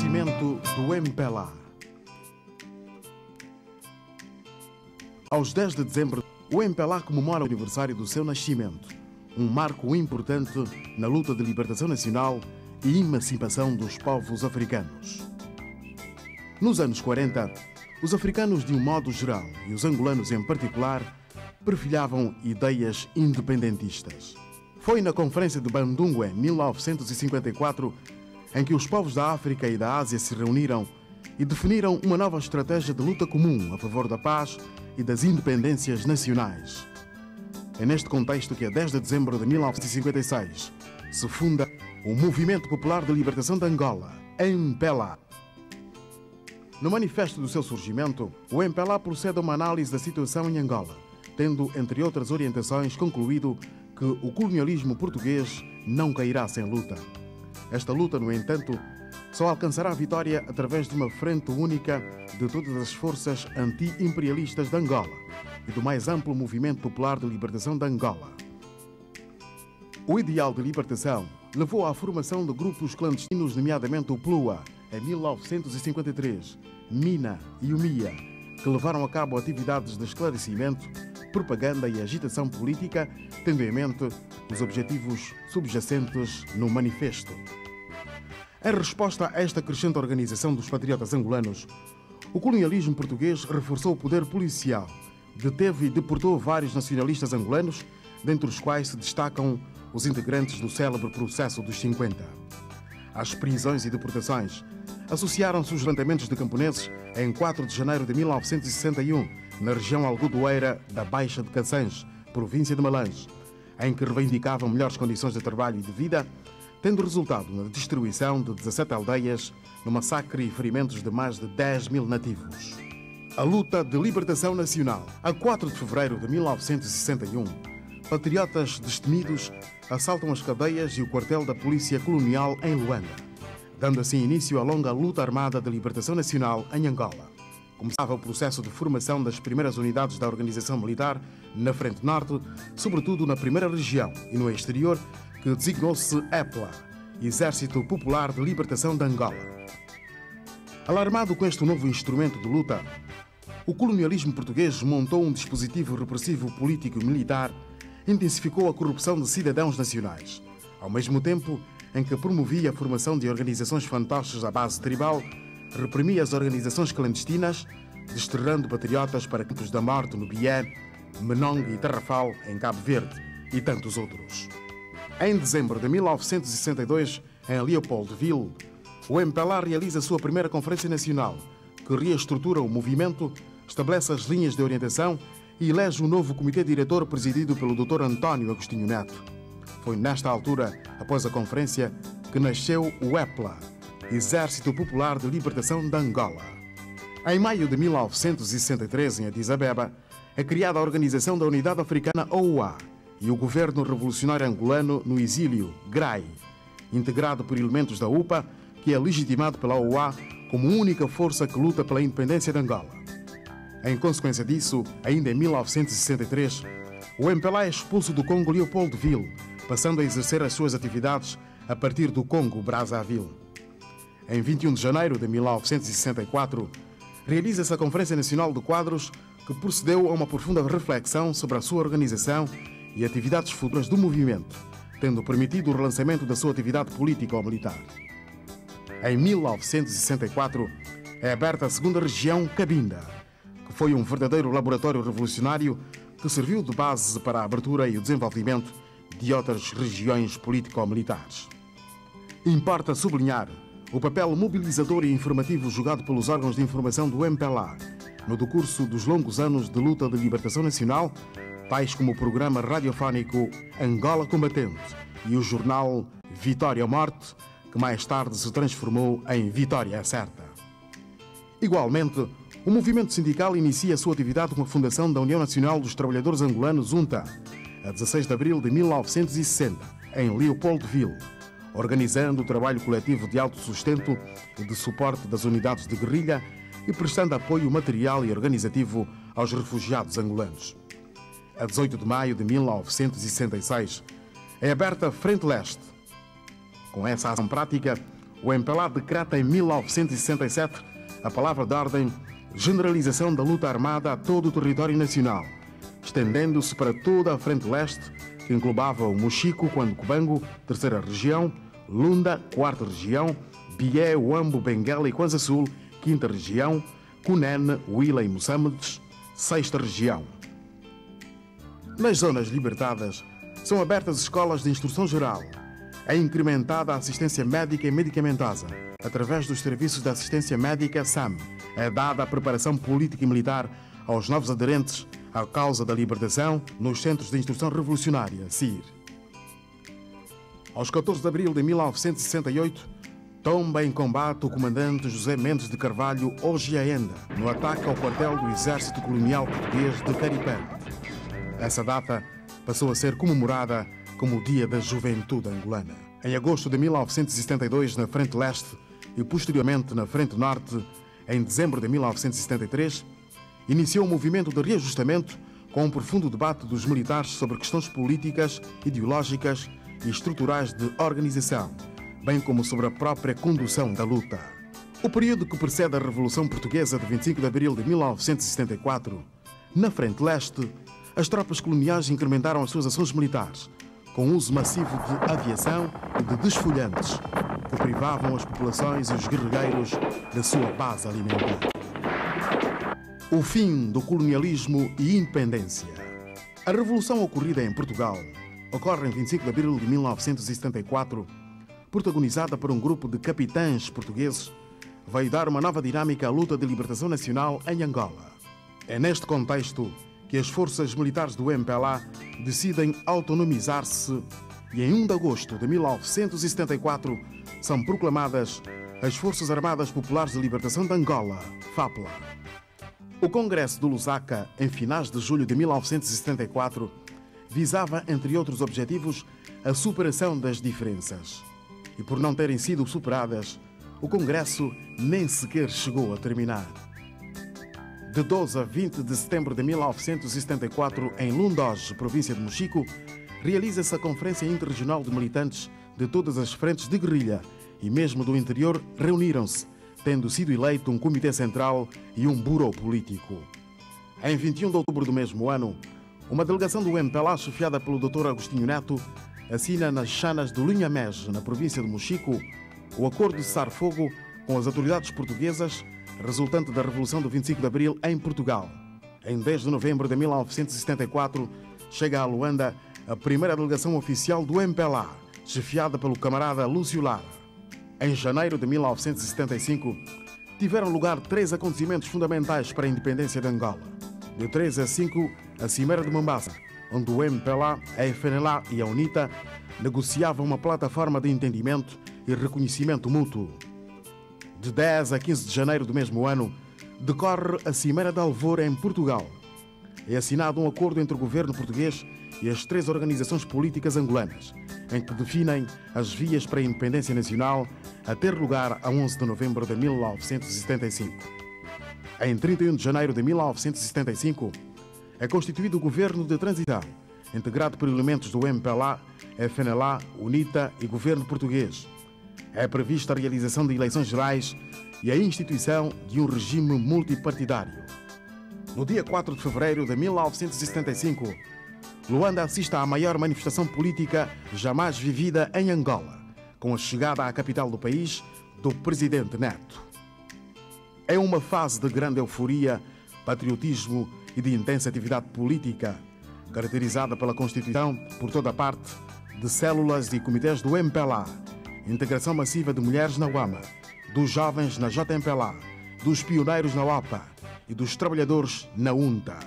Nascimento do MPLA. Aos 10 de dezembro, o MPLA comemora o aniversário do seu nascimento, um marco importante na luta de libertação nacional e emancipação dos povos africanos. Nos anos 40, os africanos de um modo geral e os angolanos em particular perfilhavam ideias independentistas. Foi na Conferência de Bandungu, em 1954, em que os povos da África e da Ásia se reuniram e definiram uma nova estratégia de luta comum a favor da paz e das independências nacionais. É neste contexto que, a 10 de dezembro de 1956, se funda o Movimento Popular de Libertação de Angola, MPLA. No manifesto do seu surgimento, o MPLA procede a uma análise da situação em Angola, tendo, entre outras orientações, concluído que o colonialismo português não cairá sem luta. Esta luta, no entanto, só alcançará a vitória através de uma frente única de todas as forças anti-imperialistas de Angola e do mais amplo movimento popular de libertação de Angola. O ideal de libertação levou à formação de grupos clandestinos, nomeadamente o PLUA, em 1953, MINA e o MIA, que levaram a cabo atividades de esclarecimento, propaganda e agitação política, tendo em mente os objetivos subjacentes no manifesto. Em resposta a esta crescente organização dos patriotas angolanos, o colonialismo português reforçou o poder policial, deteve e deportou vários nacionalistas angolanos, dentre os quais se destacam os integrantes do célebre Processo dos 50. Às prisões e deportações associaram-se os levantamentos de camponeses em 4 de janeiro de 1961, na região algodoeira da Baixa de Cassange, província de Malange, em que reivindicavam melhores condições de trabalho e de vida, tendo resultado na destruição de 17 aldeias, no massacre e ferimentos de mais de 10.000 nativos. A luta de libertação nacional. A 4 de fevereiro de 1961, patriotas destemidos assaltam as cadeias e o quartel da Polícia Colonial em Luanda, dando assim início à longa luta armada de libertação nacional em Angola. Começava o processo de formação das primeiras unidades da organização militar na Frente Norte, sobretudo na primeira região e no exterior, que designou-se EPLA, Exército Popular de Libertação de Angola. Alarmado com este novo instrumento de luta, o colonialismo português montou um dispositivo repressivo político e militar, intensificou a corrupção de cidadãos nacionais, ao mesmo tempo em que promovia a formação de organizações fantoches à base tribal, reprimia as organizações clandestinas, desterrando patriotas para campos da morte no Bié, Menongue e Tarrafal, em Cabo Verde, e tantos outros. Em dezembro de 1962, em Leopoldville, o MPLA realiza a sua primeira Conferência Nacional, que reestrutura o movimento, estabelece as linhas de orientação e elege um novo comitê diretor presidido pelo Dr. António Agostinho Neto. Foi nesta altura, após a conferência, que nasceu o EPLA, Exército Popular de Libertação de Angola. Em maio de 1963, em Addis Abeba, é criada a Organização da Unidade Africana, OUA, e o Governo Revolucionário Angolano no exílio, GRAI, integrado por elementos da UPA, que é legitimado pela OUA como única força que luta pela independência de Angola. Em consequência disso, ainda em 1963, o MPLA é expulso do Congo Leopoldville, passando a exercer as suas atividades a partir do Congo Brazzaville. Em 21 de janeiro de 1964, realiza-se a Conferência Nacional de Quadros, que procedeu a uma profunda reflexão sobre a sua organização e atividades futuras do movimento, tendo permitido o relançamento da sua atividade política ou militar. Em 1964, é aberta a segunda região, Cabinda, que foi um verdadeiro laboratório revolucionário que serviu de base para a abertura e o desenvolvimento de outras regiões político-militares. Importa sublinhar o papel mobilizador e informativo jogado pelos órgãos de informação do MPLA no decurso dos longos anos de luta de libertação nacional, tais como o programa radiofónico Angola Combatente e o jornal Vitória ou Morte, que mais tarde se transformou em Vitória é Certa. Igualmente, o movimento sindical inicia a sua atividade com a fundação da União Nacional dos Trabalhadores Angolanos, UNTA, a 16 de abril de 1960, em Leopoldville, organizando o trabalho coletivo de autossustento e de suporte das unidades de guerrilha e prestando apoio material e organizativo aos refugiados angolanos. A 18 de maio de 1966, é aberta a Frente Leste. Com essa ação prática, o MPLA decreta em 1967 a palavra de ordem Generalização da luta armada a todo o território nacional, estendendo-se para toda a Frente Leste, que englobava o Mochico, Cubango, Terceira Região, Lunda, Quarta Região, Bié, Huambo, Benguela e Kwanza Sul, Quinta Região, Cunene, Huila e Moçambique, Sexta Região. Nas zonas libertadas, são abertas escolas de instrução geral. É incrementada a assistência médica e medicamentosa. Através dos serviços de assistência médica SAM, é dada a preparação política e militar aos novos aderentes à causa da libertação nos Centros de Instrução Revolucionária, CIR. Aos 14 de abril de 1968, tomba em combate o comandante José Mendes de Carvalho, hoje ainda, no ataque ao quartel do Exército Colonial Português de Caripante. Essa data passou a ser comemorada como o Dia da Juventude Angolana. Em agosto de 1972, na Frente Leste e posteriormente na Frente Norte, em dezembro de 1973, iniciou um movimento de reajustamento com um profundo debate dos militares sobre questões políticas, ideológicas e estruturais de organização, bem como sobre a própria condução da luta. O período que precede a Revolução Portuguesa de 25 de abril de 1974, na Frente Leste, as tropas coloniais incrementaram as suas ações militares, com uso massivo de aviação e de desfolhantes, que privavam as populações e os guerrilheiros da sua base alimentar. O fim do colonialismo e independência. A revolução ocorrida em Portugal ocorre em 25 de abril de 1974, protagonizada por um grupo de capitães portugueses, veio dar uma nova dinâmica à luta de libertação nacional em Angola. É neste contexto que as forças militares do MPLA decidem autonomizar-se e em 1 de agosto de 1974 são proclamadas as Forças Armadas Populares de Libertação de Angola, FAPLA. O Congresso de Lusaka, em finais de julho de 1974, visava, entre outros objetivos, a superação das diferenças. E por não terem sido superadas, o Congresso nem sequer chegou a terminar. De 12 a 20 de setembro de 1974, em Lundoge, província de Mochico, realiza-se a Conferência Interregional de Militantes de todas as frentes de guerrilha e mesmo do interior reuniram-se, tendo sido eleito um comitê central e um burô político. Em 21 de outubro do mesmo ano, uma delegação do MPLA, chefiada pelo Dr. Agostinho Neto, assina nas Chanas do Linhamés, na província de Mochico, o acordo de cessar-fogo com as autoridades portuguesas, resultante da Revolução do 25 de Abril em Portugal. Em 10 de novembro de 1974, chega a Luanda a primeira delegação oficial do MPLA, chefiada pelo camarada Lúcio Lara. Em janeiro de 1975, tiveram lugar 3 acontecimentos fundamentais para a independência de Angola. De 3 a 5, a Cimeira de Mombasa, onde o MPLA, a FNLA e a UNITA negociavam uma plataforma de entendimento e reconhecimento mútuo. De 10 a 15 de janeiro do mesmo ano, decorre a Cimeira de Alvor em Portugal. É assinado um acordo entre o governo português e as 3 organizações políticas angolanas, em que definem as vias para a independência nacional a ter lugar a 11 de novembro de 1975. Em 31 de janeiro de 1975, é constituído o governo de transição, integrado por elementos do MPLA, FNLA, UNITA e governo português. É prevista a realização de eleições gerais e a instituição de um regime multipartidário. No dia 4 de fevereiro de 1975, Luanda assiste à maior manifestação política jamais vivida em Angola, com a chegada à capital do país do presidente Neto. É uma fase de grande euforia, patriotismo e de intensa atividade política, caracterizada pela constituição, por toda a parte, de células e comitês do MPLA, integração massiva de mulheres na UAMA, dos jovens na JMPLA, dos pioneiros na OPA e dos trabalhadores na UNTA.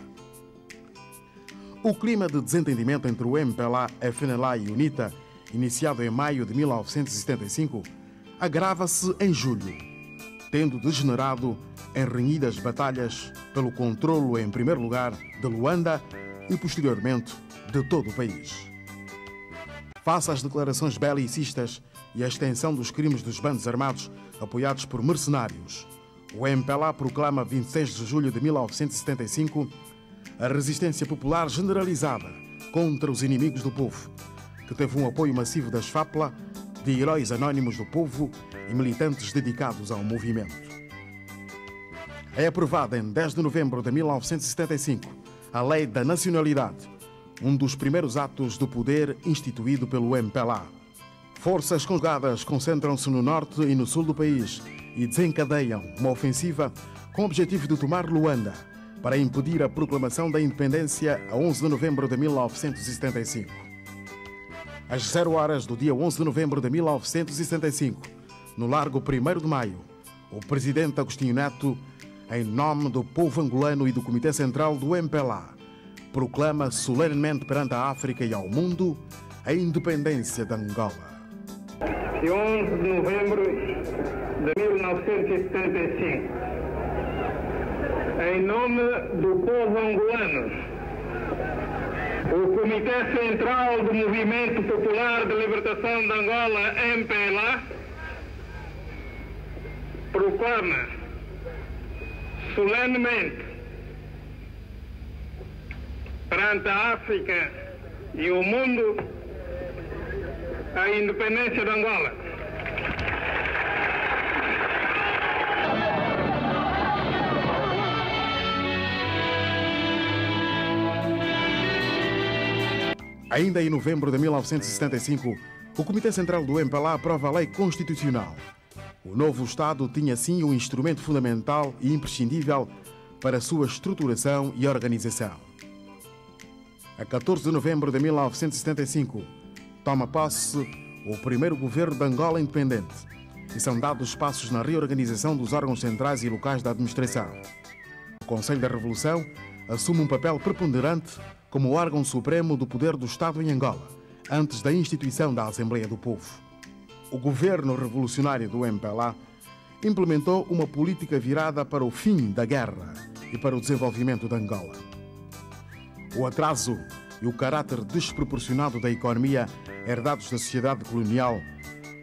O clima de desentendimento entre o MPLA, FNLA e UNITA, iniciado em maio de 1975, agrava-se em julho, tendo degenerado em renhidas batalhas pelo controlo, em primeiro lugar, de Luanda e, posteriormente, de todo o país. Face às declarações belicistas e à extensão dos crimes dos bandos armados apoiados por mercenários, o MPLA proclama 26 de julho de 1975 a resistência popular generalizada contra os inimigos do povo, que teve um apoio massivo das FAPLA, de heróis anónimos do povo e militantes dedicados ao movimento. É aprovada em 10 de novembro de 1975 a Lei da Nacionalidade, um dos primeiros atos do poder instituído pelo MPLA. Forças conjugadas concentram-se no norte e no sul do país e desencadeiam uma ofensiva com o objetivo de tomar Luanda para impedir a proclamação da independência a 11 de novembro de 1975. Às 0 horas do dia 11 de novembro de 1975, no Largo 1º de Maio, o presidente Agostinho Neto, em nome do povo angolano e do Comitê Central do MPLA, proclama solenemente perante a África e ao mundo a independência de Angola. De 11 de novembro de 1975, em nome do povo angolano, o Comitê Central do Movimento Popular de Libertação de Angola, MPLA, proclama solenemente perante a África e o mundo a independência de Angola. Ainda em novembro de 1975, o Comitê Central do MPLA aprova a Lei Constitucional. O novo Estado tinha, assim, um instrumento fundamental e imprescindível para a sua estruturação e organização. A 14 de novembro de 1975, toma posse o primeiro governo de Angola independente e são dados passos na reorganização dos órgãos centrais e locais da administração. O Conselho da Revolução assume um papel preponderante como órgão supremo do poder do Estado em Angola, antes da instituição da Assembleia do Povo. O governo revolucionário do MPLA implementou uma política virada para o fim da guerra e para o desenvolvimento de Angola. O atraso e o caráter desproporcionado da economia herdados da sociedade colonial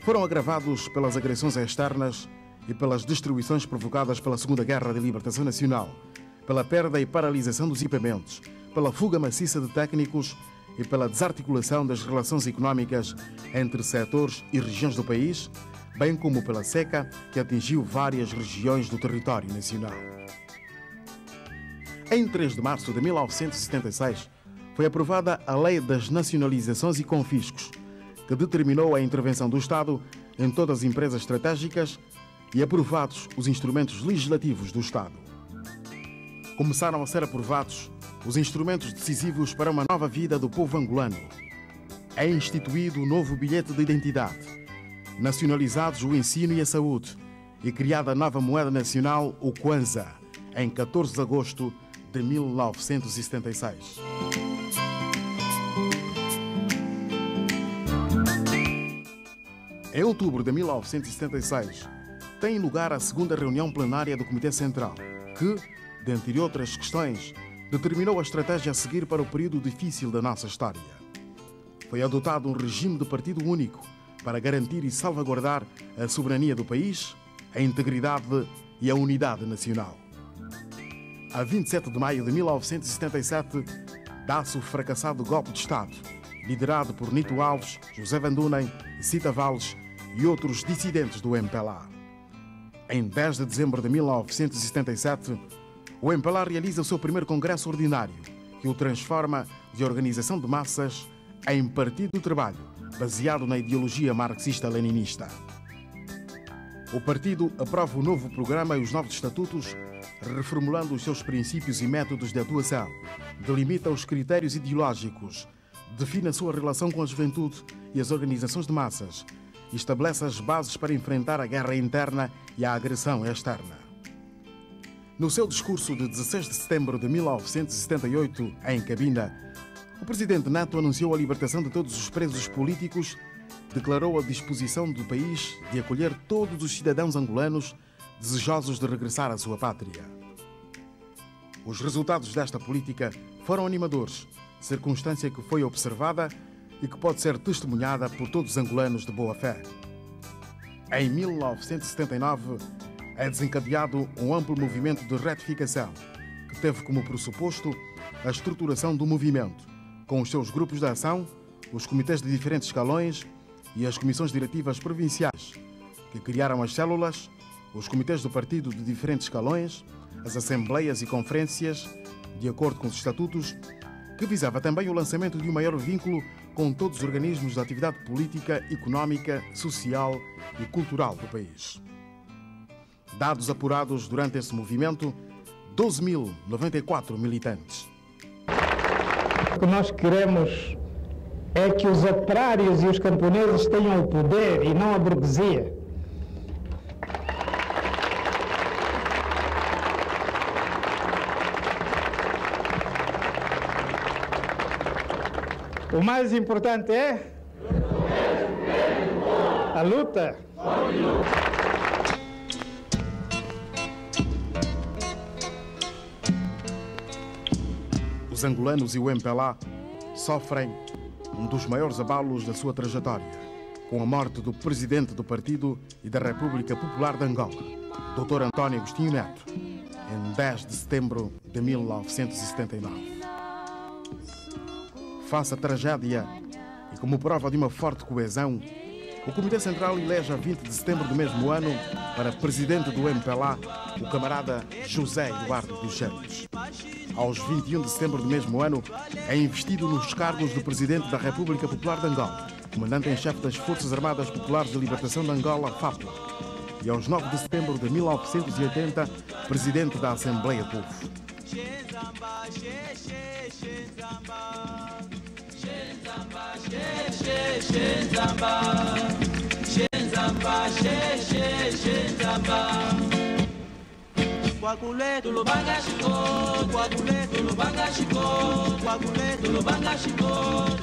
foram agravados pelas agressões externas e pelas destruições provocadas pela Segunda Guerra de Libertação Nacional, pela perda e paralisação dos equipamentos, pela fuga maciça de técnicos e pela desarticulação das relações económicas entre setores e regiões do país, bem como pela seca que atingiu várias regiões do território nacional. Em 3 de março de 1976, foi aprovada a Lei das Nacionalizações e Confiscos, que determinou a intervenção do Estado em todas as empresas estratégicas e aprovados os instrumentos legislativos do Estado. Começaram a ser aprovados os instrumentos decisivos para uma nova vida do povo angolano. É instituído o novo bilhete de identidade, nacionalizados o ensino e a saúde e criada a nova moeda nacional, o Kwanza, em 14 de agosto de 1976. Em outubro de 1976, tem lugar a segunda reunião plenária do Comitê Central, que, dentre outras questões, determinou a estratégia a seguir para o período difícil da nossa história. Foi adotado um regime de partido único para garantir e salvaguardar a soberania do país, a integridade e a unidade nacional. A 27 de maio de 1977, dá-se o fracassado golpe de Estado, liderado por Nito Alves, José Van Dunen, Cita Valles e outros dissidentes do MPLA. Em 10 de dezembro de 1977, o MPLA realiza o seu primeiro congresso ordinário, que o transforma de organização de massas em Partido do Trabalho, baseado na ideologia marxista-leninista. O partido aprova o novo programa e os novos estatutos, reformulando os seus princípios e métodos de atuação, delimita os critérios ideológicos, define a sua relação com a juventude e as organizações de massas e estabelece as bases para enfrentar a guerra interna e a agressão externa. No seu discurso de 16 de setembro de 1978, em Cabinda, o presidente Neto anunciou a libertação de todos os presos políticos, declarou a disposição do país de acolher todos os cidadãos angolanos desejosos de regressar à sua pátria. Os resultados desta política foram animadores, circunstância que foi observada e que pode ser testemunhada por todos os angolanos de boa fé. Em 1979, é desencadeado um amplo movimento de retificação, que teve como pressuposto a estruturação do movimento, com os seus grupos de ação, os comitês de diferentes escalões e as comissões diretivas provinciais, que criaram as células, os comitês do partido de diferentes escalões, as assembleias e conferências, de acordo com os estatutos, que visava também o lançamento de um maior vínculo com todos os organismos da atividade política, económica, social e cultural do país. Dados apurados durante esse movimento, 12.094 militantes. O que nós queremos é que os operários e os camponeses tenham o poder e não a burguesia. O mais importante é a luta. Os angolanos e o MPLA sofrem um dos maiores abalos da sua trajetória, com a morte do presidente do partido e da República Popular de Angola, Dr. António Agostinho Neto, em 10 de setembro de 1979. Face à tragédia e como prova de uma forte coesão, o Comitê Central elege a 20 de setembro do mesmo ano para presidente do MPLA o camarada José Eduardo dos Santos. Aos 21 de setembro do mesmo ano, é investido nos cargos de presidente da República Popular de Angola, comandante em chefe das Forças Armadas Populares de Libertação de Angola, FAPLA, e aos 9 de setembro de 1980, presidente da Assembleia do Povo. Guaculeto Lubanga Chico, Guaculeto Lubanga Chico, Guaculeto Lubanga Chico,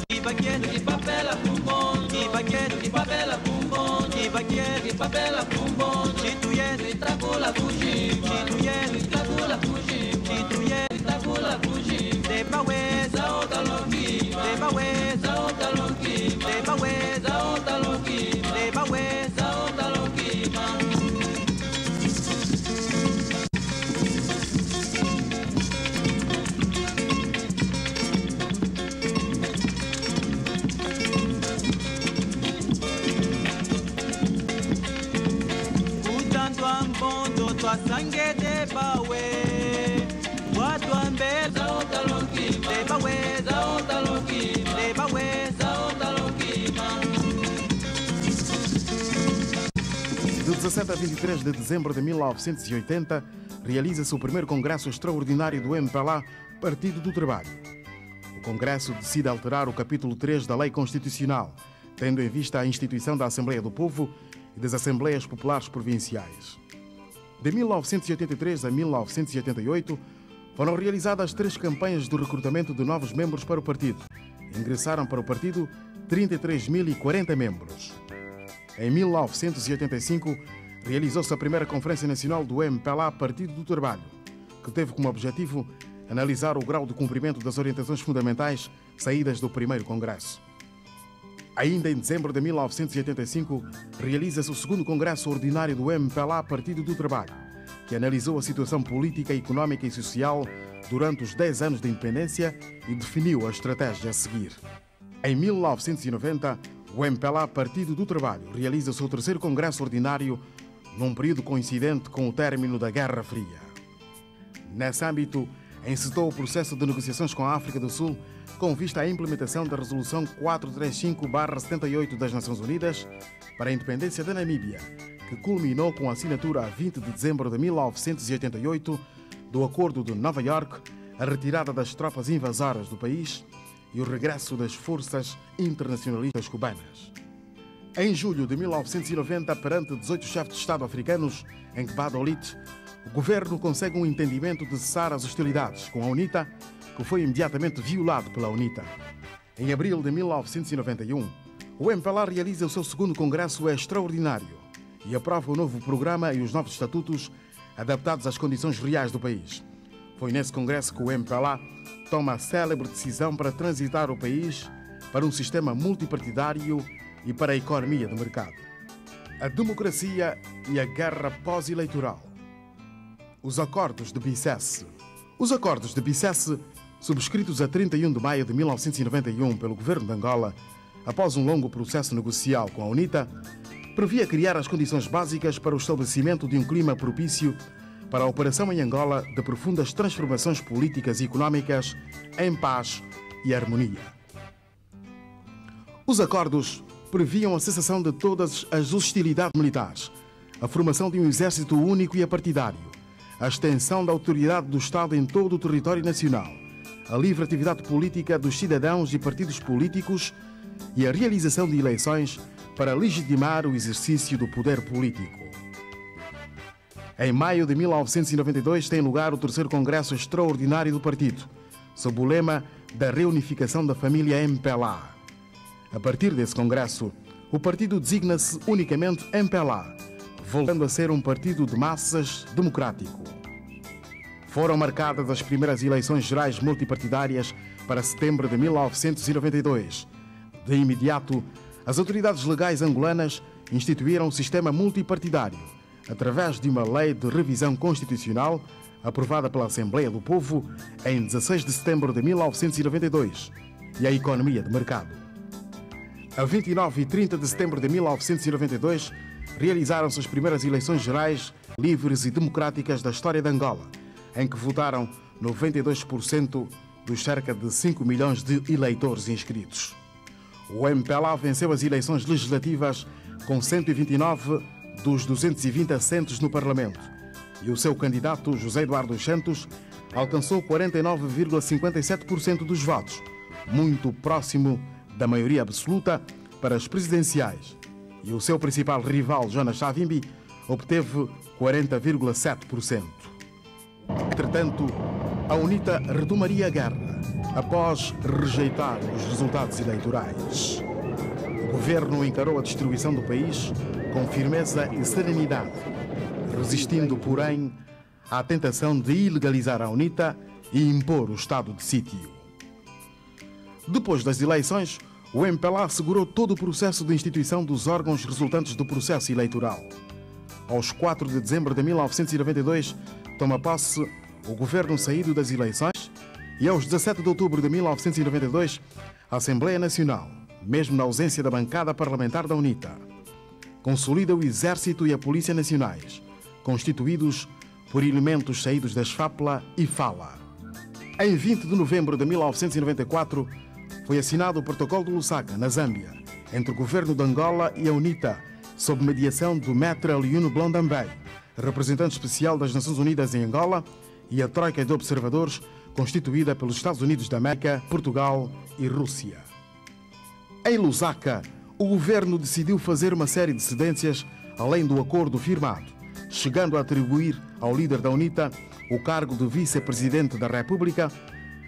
que vaqueiro que papela bumbom, que vaqueiro que papela bumbom, que vaqueiro que papela bumbom, chituieiro e tracula fugi, chituieiro e tracula fugi, chituieiro e tracula fugi, de baweza outra longi, de baweza outra longi, de baweza outra longi, de baweza outra longi, man. Tua sangue de bawe, tua mbeza otalongi, de baweza otalongi, de baweza otalongi, De 17 a 23 de dezembro de 1980, realiza-se o primeiro Congresso Extraordinário do MPLA, Partido do Trabalho. O Congresso decide alterar o capítulo 3 da Lei Constitucional, tendo em vista a instituição da Assembleia do Povo e das Assembleias Populares Provinciais. De 1983 a 1988, foram realizadas 3 campanhas de recrutamento de novos membros para o partido. Ingressaram para o partido 33.040 membros. Em 1985, realizou-se a primeira Conferência Nacional do MPLA Partido do Trabalho, que teve como objetivo analisar o grau de cumprimento das orientações fundamentais saídas do primeiro Congresso. Ainda em dezembro de 1985, realiza-se o segundo Congresso Ordinário do MPLA Partido do Trabalho, que analisou a situação política, económica e social durante os 10 anos de independência e definiu a estratégia a seguir. Em 1990, o MPLA Partido do Trabalho realiza o seu terceiro Congresso Ordinário num período coincidente com o término da Guerra Fria. Nesse âmbito, encetou o processo de negociações com a África do Sul com vista à implementação da Resolução 435/78 das Nações Unidas para a independência da Namíbia, que culminou com a assinatura a 20 de dezembro de 1988 do Acordo de Nova Iorque, a retirada das tropas invasoras do país e o regresso das forças internacionalistas cubanas. Em julho de 1990, perante 18 chefes de Estado africanos, em Gbadolite, o governo consegue um entendimento de cessar as hostilidades com a UNITA, que foi imediatamente violado pela UNITA. Em abril de 1991, o MPLA realiza o seu segundo congresso extraordinário e aprova o novo programa e os novos estatutos adaptados às condições reais do país. Foi nesse congresso que o MPLA toma a célebre decisão para transitar o país para um sistema multipartidário e para a economia de mercado. A democracia e a guerra pós-eleitoral. Os acordos de Bicesse. Os acordos de Bicesse, subscritos a 31 de maio de 1991 pelo governo de Angola, após um longo processo negocial com a UNITA, previa criar as condições básicas para o estabelecimento de um clima propício para a operação em Angola de profundas transformações políticas e económicas em paz e harmonia. Os acordos previam a cessação de todas as hostilidades militares, a formação de um exército único e apartidário, a extensão da autoridade do Estado em todo o território nacional, a livre atividade política dos cidadãos e partidos políticos e a realização de eleições para legitimar o exercício do poder político. Em maio de 1992 tem lugar o 3º Congresso Extraordinário do Partido, sob o lema da reunificação da família MPLA. A partir desse congresso, o partido designa-se unicamente MPLA, voltando a ser um partido de massas democrático. Foram marcadas as primeiras eleições gerais multipartidárias para setembro de 1992. De imediato, as autoridades legais angolanas instituíram o sistema multipartidário, através de uma lei de revisão constitucional aprovada pela Assembleia do Povo em 16 de setembro de 1992, e a economia de mercado. A 29 e 30 de setembro de 1992, realizaram-se as primeiras eleições gerais livres e democráticas da história de Angola, em que votaram 92% dos cerca de 5 milhões de eleitores inscritos. O MPLA venceu as eleições legislativas com 129 dos 220 assentos no Parlamento, e o seu candidato, José Eduardo dos Santos, alcançou 49,57% dos votos, muito próximo da maioria absoluta para as presidenciais, e o seu principal rival, Jonas Savimbi, obteve 40,7%. Entretanto, a UNITA retomaria a guerra após rejeitar os resultados eleitorais. O governo encarou a destruição do país com firmeza e serenidade, resistindo, porém, à tentação de ilegalizar a UNITA e impor o estado de sítio. Depois das eleições, o MPLA assegurou todo o processo de instituição dos órgãos resultantes do processo eleitoral. Aos 4 de dezembro de 1992, toma posse o governo saído das eleições e aos 17 de outubro de 1992, a Assembleia Nacional, mesmo na ausência da bancada parlamentar da UNITA, consolida o Exército e a Polícia Nacionais, constituídos por elementos saídos das FAPLA e FALA. Em 20 de novembro de 1994, foi assinado o Protocolo de Lusaka, na Zâmbia, entre o governo de Angola e a UNITA, sob mediação do Maître Aliouno Blondambey, representante especial das Nações Unidas em Angola, e a Troika de Observadores, constituída pelos Estados Unidos da América, Portugal e Rússia. Em Lusaka, o governo decidiu fazer uma série de cedências além do acordo firmado, chegando a atribuir ao líder da UNITA o cargo de vice-presidente da República,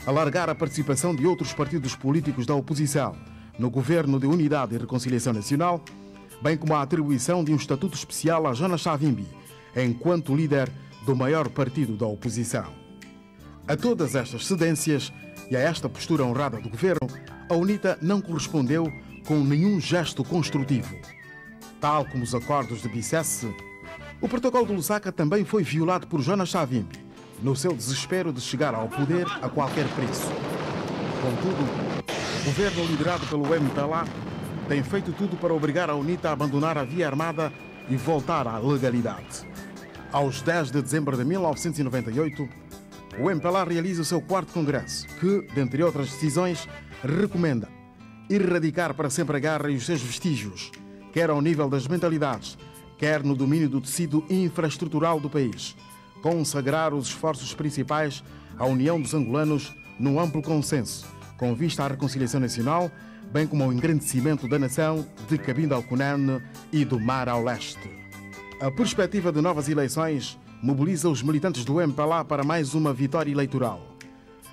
alargar a participação de outros partidos políticos da oposição no Governo de Unidade e Reconciliação Nacional, bem como a atribuição de um estatuto especial a Jonas Savimbi, enquanto líder do maior partido da oposição. A todas estas cedências e a esta postura honrada do governo, a UNITA não correspondeu com nenhum gesto construtivo. Tal como os acordos de Bicesse, o Protocolo de Lusaka também foi violado por Jonas Savimbi, no seu desespero de chegar ao poder a qualquer preço. Contudo, o governo liderado pelo MPLA tem feito tudo para obrigar a UNITA a abandonar a via armada e voltar à legalidade. Aos 10 de dezembro de 1998, o MPLA realiza o seu 4º Congresso, que, dentre outras decisões, recomenda erradicar para sempre a guerra e os seus vestígios, quer ao nível das mentalidades, quer no domínio do tecido infraestrutural do país, consagrar os esforços principais à união dos angolanos num amplo consenso, com vista à reconciliação nacional, bem como ao engrandecimento da nação de Cabinda ao Cunene e do Mar ao Leste. A perspectiva de novas eleições mobiliza os militantes do MPLA para mais uma vitória eleitoral.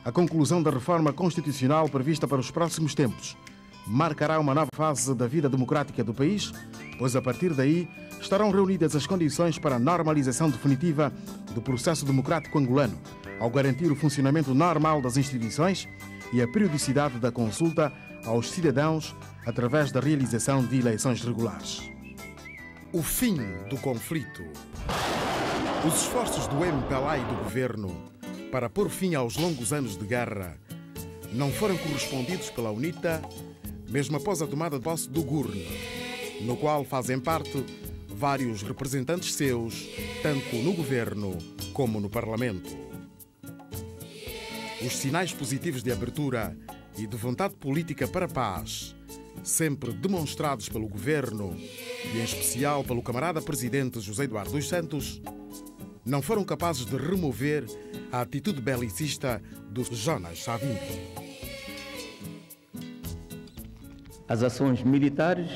A conclusão da reforma constitucional prevista para os próximos tempos marcará uma nova fase da vida democrática do país, pois a partir daí estarão reunidas as condições para a normalização definitiva do processo democrático angolano, ao garantir o funcionamento normal das instituições e a periodicidade da consulta aos cidadãos através da realização de eleições regulares. O fim do conflito. Os esforços do MPLA e do governo para pôr fim aos longos anos de guerra não foram correspondidos pela UNITA mesmo após a tomada de posse do GURN, no qual fazem parte vários representantes seus, tanto no governo como no Parlamento. Os sinais positivos de abertura e de vontade política para a paz, sempre demonstrados pelo governo e em especial pelo camarada presidente José Eduardo dos Santos, não foram capazes de remover a atitude belicista do Jonas Savimbi. As ações militares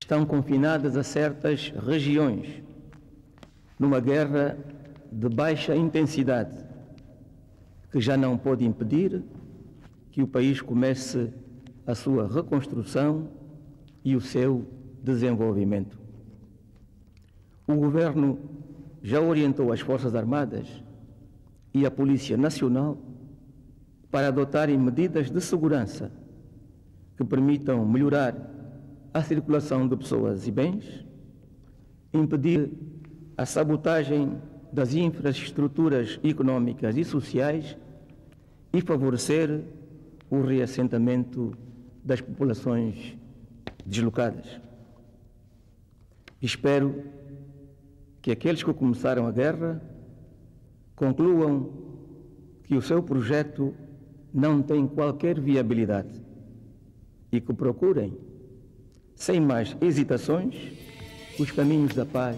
estão confinadas a certas regiões, numa guerra de baixa intensidade, que já não pode impedir que o país comece a sua reconstrução e o seu desenvolvimento. O governo já orientou as Forças Armadas e a Polícia Nacional para adotarem medidas de segurança que permitam melhorar a circulação de pessoas e bens, impedir a sabotagem das infraestruturas económicas e sociais e favorecer o reassentamento das populações deslocadas. Espero que aqueles que começaram a guerra concluam que o seu projeto não tem qualquer viabilidade e que procurem, sem mais hesitações, os caminhos da paz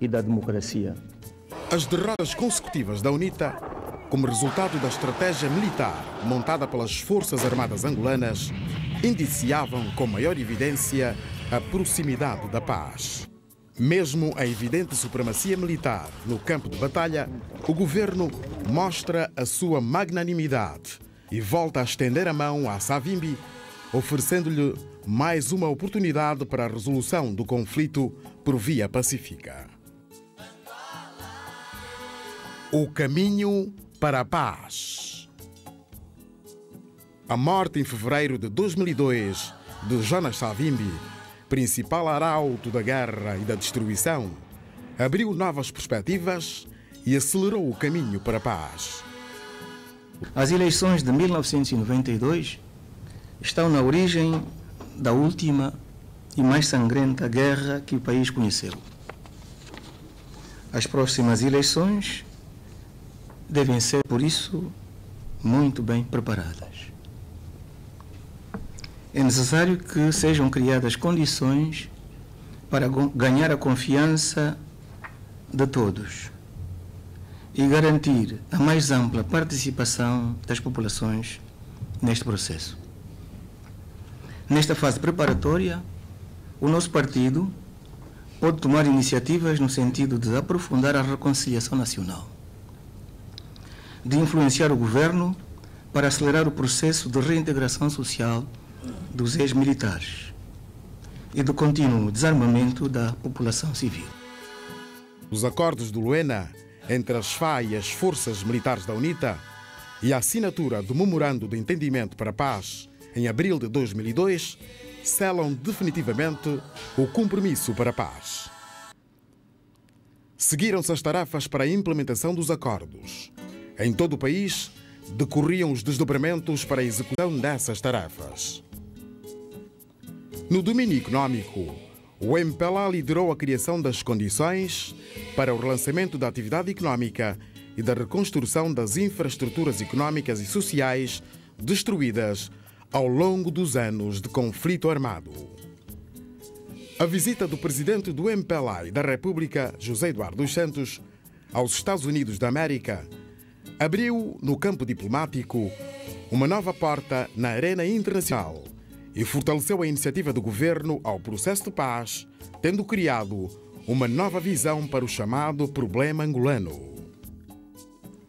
e da democracia. As derrotas consecutivas da UNITA, como resultado da estratégia militar montada pelas Forças Armadas angolanas, indiciavam com maior evidência a proximidade da paz. Mesmo a evidente supremacia militar no campo de batalha, o governo mostra a sua magnanimidade e volta a estender a mão a Savimbi, oferecendo-lhe mais uma oportunidade para a resolução do conflito por via pacífica. O caminho para a paz. A morte em fevereiro de 2002 de Jonas Savimbi, principal arauto da guerra e da destruição, abriu novas perspectivas e acelerou o caminho para a paz. As eleições de 1992 estão na origem da última e mais sangrenta guerra que o país conheceu. As próximas eleições devem ser, por isso, muito bem preparadas. É necessário que sejam criadas condições para ganhar a confiança de todos e garantir a mais ampla participação das populações neste processo. Nesta fase preparatória, o nosso partido pode tomar iniciativas no sentido de aprofundar a reconciliação nacional, de influenciar o governo para acelerar o processo de reintegração social dos ex-militares e do contínuo desarmamento da população civil. Os acordos do Luena entre as FA e as forças militares da UNITA e a assinatura do Memorando de Entendimento para a Paz em abril de 2002 selam definitivamente o compromisso para a paz. Seguiram-se as tarefas para a implementação dos acordos. Em todo o país, decorriam os desdobramentos para a execução dessas tarefas. No domínio econômico, o MPLA liderou a criação das condições para o relançamento da atividade econômica e da reconstrução das infraestruturas econômicas e sociais destruídas ao longo dos anos de conflito armado. A visita do presidente do MPLA e da República, José Eduardo dos Santos, aos Estados Unidos da América, abriu, no campo diplomático, uma nova porta na arena internacional e fortaleceu a iniciativa do governo ao processo de paz, tendo criado uma nova visão para o chamado problema angolano.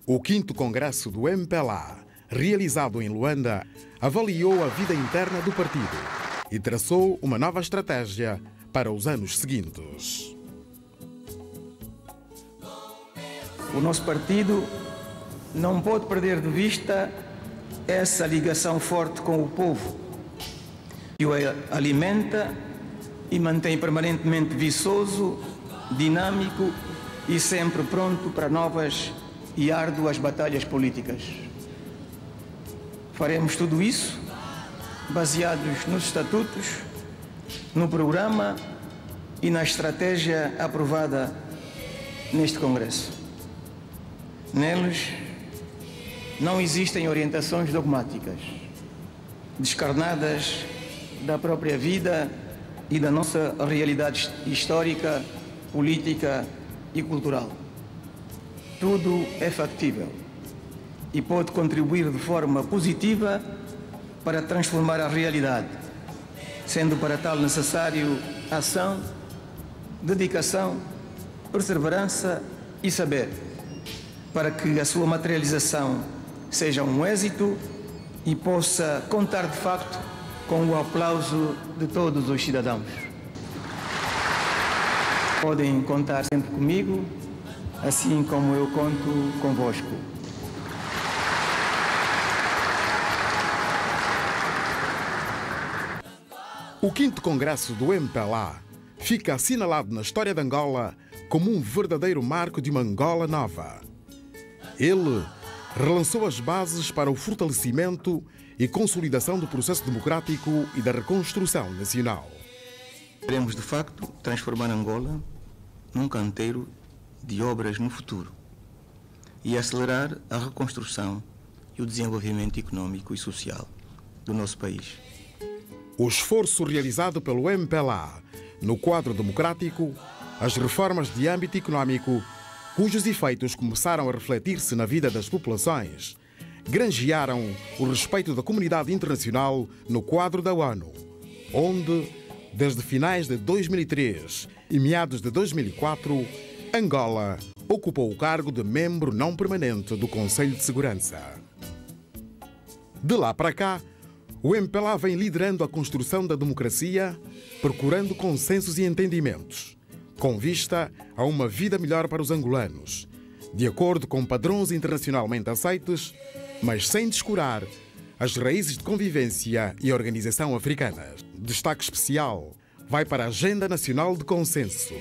O 5º Congresso do MPLA, realizado em Luanda, avaliou a vida interna do partido e traçou uma nova estratégia para os anos seguintes. O nosso partido não pode perder de vista essa ligação forte com o povo, que o alimenta e mantém permanentemente viçoso, dinâmico e sempre pronto para novas e árduas batalhas políticas. Faremos tudo isso baseados nos estatutos, no programa e na estratégia aprovada neste Congresso. Neles não existem orientações dogmáticas, descarnadas da própria vida e da nossa realidade histórica, política e cultural. Tudo é factível e pode contribuir de forma positiva para transformar a realidade, sendo para tal necessário ação, dedicação, perseverança e saber, para que a sua materialização seja um êxito e possa contar de facto com o aplauso de todos os cidadãos. Podem contar sempre comigo, assim como eu conto convosco. O 5º Congresso do MPLA fica assinalado na história de Angola como um verdadeiro marco de uma Angola nova. Ele relançou as bases para o fortalecimento e consolidação do processo democrático e da reconstrução nacional. Queremos, de facto, transformar Angola num canteiro de obras no futuro e acelerar a reconstrução e o desenvolvimento econômico e social do nosso país. O esforço realizado pelo MPLA no quadro democrático, as reformas de âmbito econômico, cujos efeitos começaram a refletir-se na vida das populações, granjearam o respeito da comunidade internacional no quadro da ONU, onde, desde finais de 2003 e meados de 2004, Angola ocupou o cargo de membro não permanente do Conselho de Segurança. De lá para cá, o MPLA vem liderando a construção da democracia, procurando consensos e entendimentos, com vista a uma vida melhor para os angolanos, de acordo com padrões internacionalmente aceitos, mas sem descurar as raízes de convivência e organização africanas. Destaque especial vai para a Agenda Nacional de Consenso,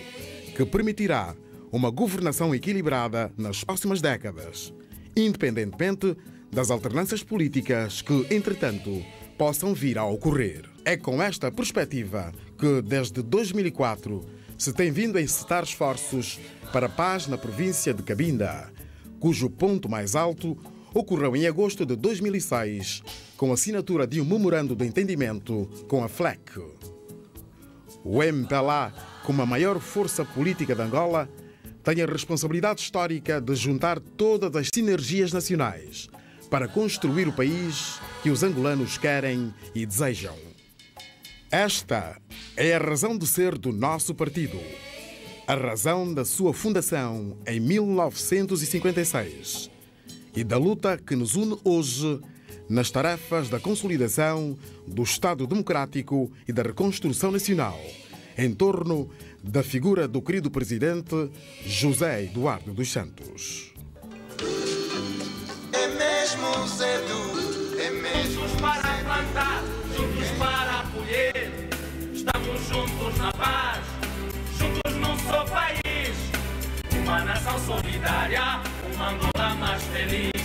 que permitirá uma governação equilibrada nas próximas décadas, independentemente das alternâncias políticas que, entretanto, possam vir a ocorrer. É com esta perspectiva que, desde 2004, se tem vindo a encetar esforços para a paz na província de Cabinda, cujo ponto mais alto ocorreu em agosto de 2006, com a assinatura de um memorando de entendimento com a FLEC. O MPLA, como a maior força política de Angola, tem a responsabilidade histórica de juntar todas as sinergias nacionais para construir o país que os angolanos querem e desejam. Esta é a razão de ser do nosso partido, a razão da sua fundação em 1956 e da luta que nos une hoje nas tarefas da consolidação do Estado democrático e da reconstrução nacional, em torno da figura do querido presidente José Eduardo dos Santos. É mesmo cedo, é mesmo para plantar, juntos para colher. Estamos juntos na paz, juntos num só país. Uma nação solidária, uma Angola mais feliz.